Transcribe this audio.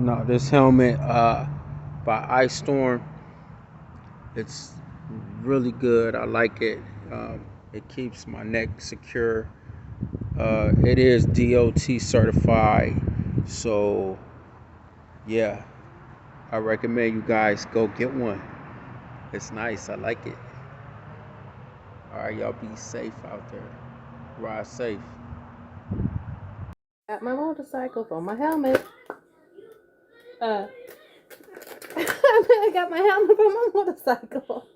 No, this helmet by 1Storm, it's really good. I like it. It keeps my neck secure. It is DOT certified, so yeah, I recommend you guys go get one. It's nice. I like it. All right, y'all be safe out there. Ride safe. Got my motorcycle for my helmet. I got my helmet for my motorcycle.